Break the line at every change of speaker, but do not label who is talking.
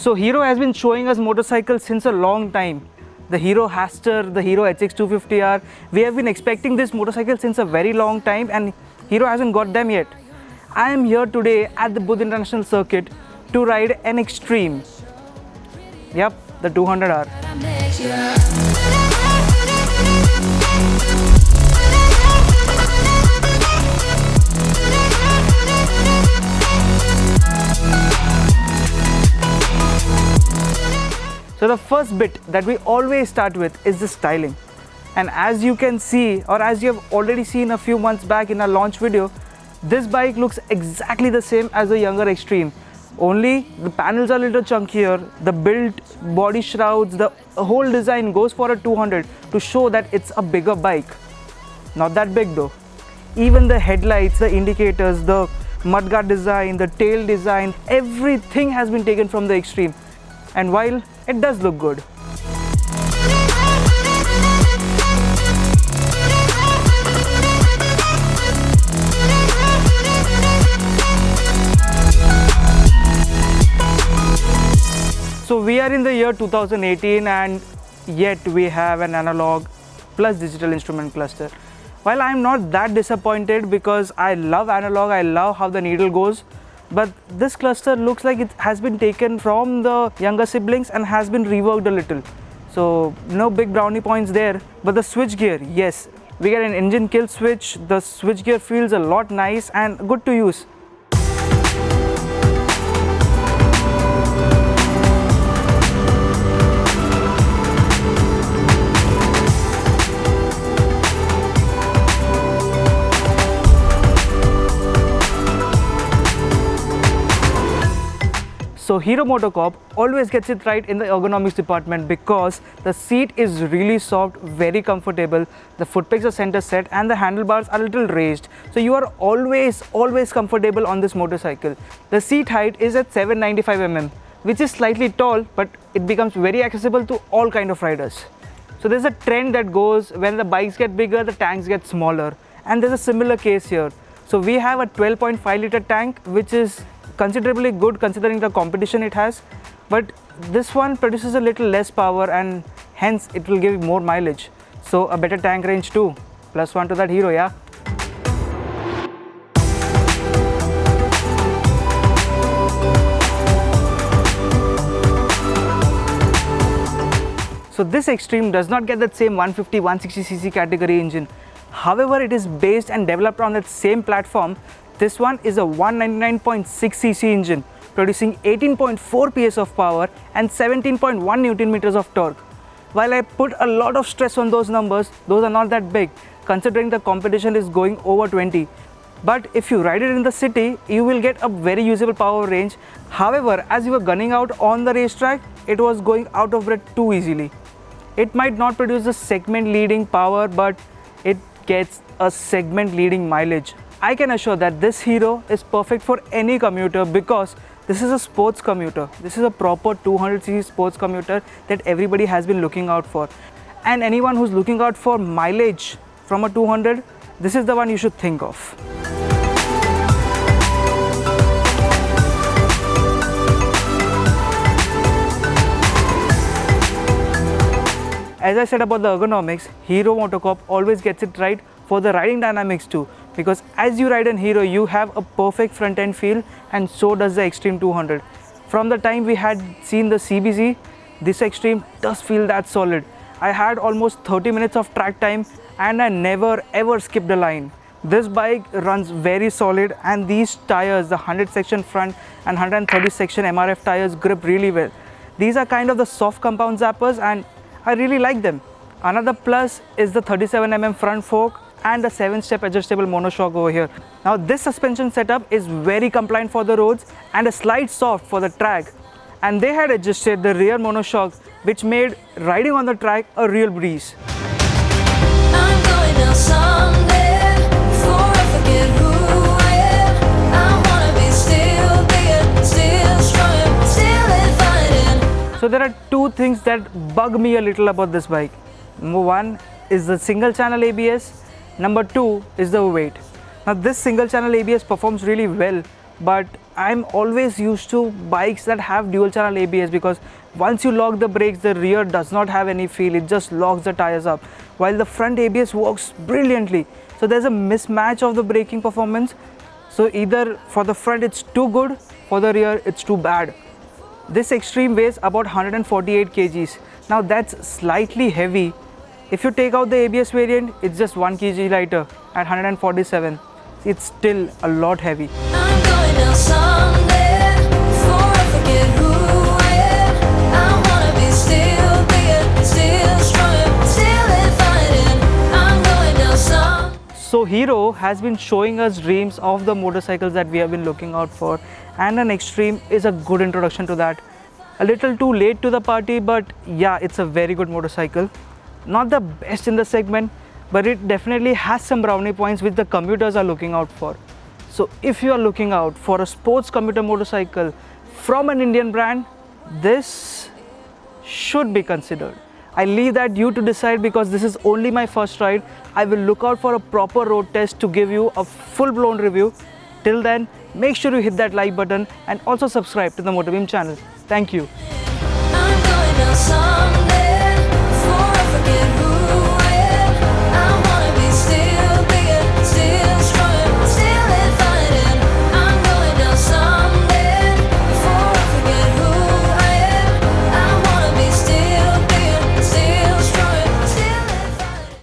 So Hero has been showing us motorcycles since a long time. The Hero Xtreme, the Hero HX 250R. We have been expecting this motorcycle since a very long time and Hero hasn't got them yet. I am here today at the Buddh International Circuit to ride an Xtreme. Yep, the 200R. So the first bit that we always start with is the styling. And as you can see, or as you have already seen a few months back in our launch video, this bike looks exactly the same as the younger Xtreme. Only the panels are a little chunkier, the built body shrouds, the whole design goes for a 200 to show that it's a bigger bike. Not that big though. Even the headlights, the indicators, the mudguard design, the tail design, everything has been taken from the Xtreme. And while it does look good. So we are in the year 2018 and yet we have an analog plus digital instrument cluster. While I am not that disappointed because I love analog, I love how the needle goes, but this cluster looks like it has been taken from the younger siblings and has been reworked a little. So no big brownie points there. But the switch gear, yes, we get an engine kill switch. The switch gear feels a lot nice and good to use. So Hero MotoCorp always gets it right in the ergonomics department because the seat is really soft, very comfortable, the foot pegs are center set and the handlebars are a little raised. So you are always comfortable on this motorcycle. The seat height is at 795 mm, which is slightly tall, but it becomes very accessible to all kind of riders. So there's a trend that goes when the bikes get bigger, the tanks get smaller. And there's a similar case here. So we have a 12.5 liter tank, which is considerably good considering the competition it has, but this one produces a little less power and hence it will give more mileage. So a better tank range too. +1 to that Hero, yeah. So this Xtreme does not get that same 150-160cc category engine. However, it is based and developed on that same platform. This one is a 199.6cc engine producing 18.4 PS of power and 17.1 Newton meters of torque. While I put a lot of stress on those numbers, those are not that big considering the competition is going over 20. But if you ride it in the city, you will get a very usable power range. However, as you were gunning out on the racetrack, it was going out of breath too easily. It might not produce the segment leading power, but it gets a segment leading mileage. I can assure that this Hero is perfect for any commuter because this is a sports commuter. This is a proper 200cc sports commuter that everybody has been looking out for. And anyone who's looking out for mileage from a 200, this is the one you should think of. As I said about the ergonomics, Hero MotoCorp always gets it right for the riding dynamics too, because as you ride in Hero, you have a perfect front end feel and so does the Xtreme 200. From the time we had seen the CBZ, this Xtreme does feel that solid. I had almost 30 minutes of track time and I never ever skipped a line. This bike runs very solid and these tires, the 100 section front and 130 section MRF tires grip really well. These are kind of the soft compound zappers and I really like them. Another plus is the 37mm front fork and a 7-step adjustable monoshock over here. Now this suspension setup is very compliant for the roads and a slight soft for the track. And they had adjusted the rear monoshock, which made riding on the track a real breeze. I'm going out someday, before I forget who I am. I wanna be still bigger, still stronger, still fighting. So there are two things that bug me a little about this bike. Number one is the single channel ABS. Number two is the weight. Now this single channel ABS performs really well, but I'm always used to bikes that have dual channel ABS, because once you lock the brakes, the rear does not have any feel, it just locks the tires up, while the front ABS works brilliantly. So there's a mismatch of the braking performance. So either for the front it's too good, for the rear it's too bad. This Xtreme weighs about 148 kgs. Now that's slightly heavy. If you take out the ABS variant, it's just 1 kg lighter at 147. It's still a lot heavy.
I'm going out someday before I forget who I am. I wanna be still bigger, still stronger, still fighting. I'm going out someday.
So Hero has been showing us dreams of the motorcycles that we have been looking out for, and an Xtreme is a good introduction to that. A little too late to the party, but yeah, it's a very good motorcycle. Not the best in the segment, but it definitely has some brownie points which the commuters are looking out for. So if you are looking out for a sports commuter motorcycle from an Indian brand, this should be considered. I leave that you to decide, because this is only my first ride. I will look out for a proper road test to give you a full-blown review. Till then, make sure you hit that like button and also subscribe to the MotorBeam channel. Thank you.
I'm going out someday.